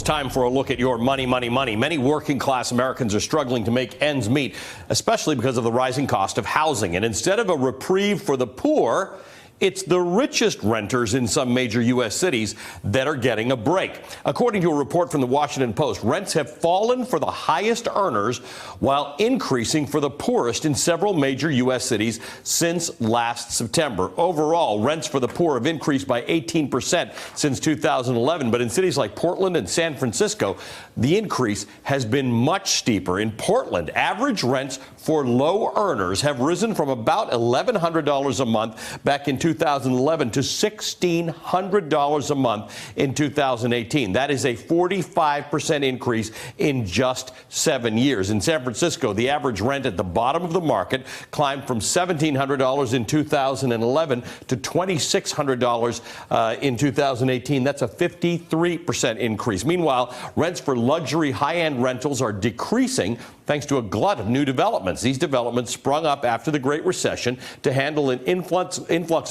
it's time for a look at your money, money, money. Many working class Americans are struggling to make ends meet, especially because of the rising cost of housing. And instead of a reprieve for the poor, it's the richest renters in some major U.S. cities that are getting a break. According to a report from the Washington Post, rents have fallen for the highest earners while increasing for the poorest in several major U.S. cities since last September. Overall, rents for the poor have increased by 18% since 2011. But in cities like Portland and San Francisco, the increase has been much steeper. In Portland, average rents for low earners have risen from about $1,100 a month back in 2011 to $1,600 a month in 2018. That is a 45% increase in just 7 years. In San Francisco, the average rent at the bottom of the market climbed from $1,700 in 2011 to $2,600 in 2018. That's a 53% increase. Meanwhile, rents for luxury high-end rentals are decreasing thanks to a glut of new developments. These developments sprung up after the Great Recession to handle an influx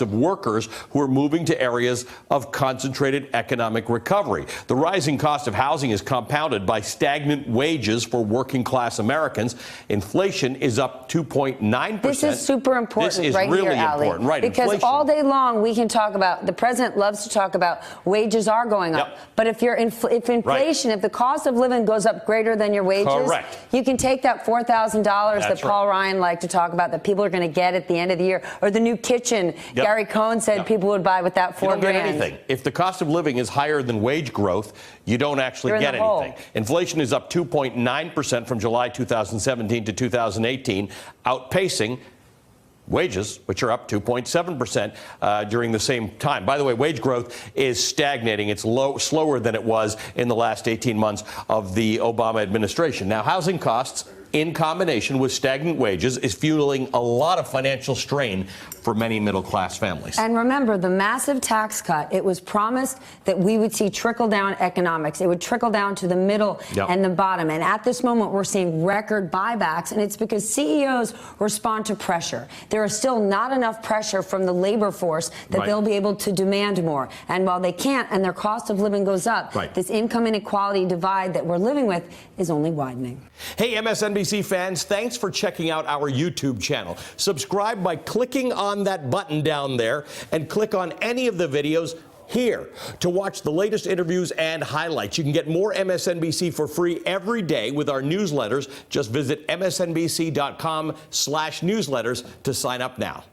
of workers who are moving to areas of concentrated economic recovery. The rising cost of housing is compounded by stagnant wages for working class Americans. Inflation is up 2.9%. This is super important. This is right really here, Ali, important, right? Because inflation. All day long we can talk about, the president loves to talk about wages are going up. Yep. But if inflation, right. if the cost of living goes up greater than your wages, correct. You can take that $4,000 that Paul right. Ryan liked to talk about that people are going to get at the end of the year, or the new kitchen Yep. Gary Cohn said Yep. people would buy with that $4 grand. You don't grand. get anything. If the cost of living is higher than wage growth, you don't actually get anything. Inflation is up 2.9% from July 2017 to 2018, outpacing wages, which are up 2.7% during the same time. By the way, wage growth is stagnating. It's slower than it was in the last 18 months of the Obama administration. Now, housing costs, in combination with stagnant wages, is fueling a lot of financial strain for many middle-class families. And remember, the massive tax cut, it was promised that we would see trickle-down economics. It would trickle down to the middle Yep. and the bottom. And at this moment, we're seeing record buybacks, and it's because CEOs respond to pressure. There is still not enough pressure from the labor force that Right. they'll be able to demand more. And while they can't, and their cost of living goes up, Right. this income inequality divide that we're living with is only widening. Hey, MSNBC fans, thanks for checking out our YouTube channel. Subscribe by clicking on that button down there and click on any of the videos here to watch the latest interviews and highlights. You can get more MSNBC for free every day with our newsletters. Just visit msnbc.com/newsletters to sign up now.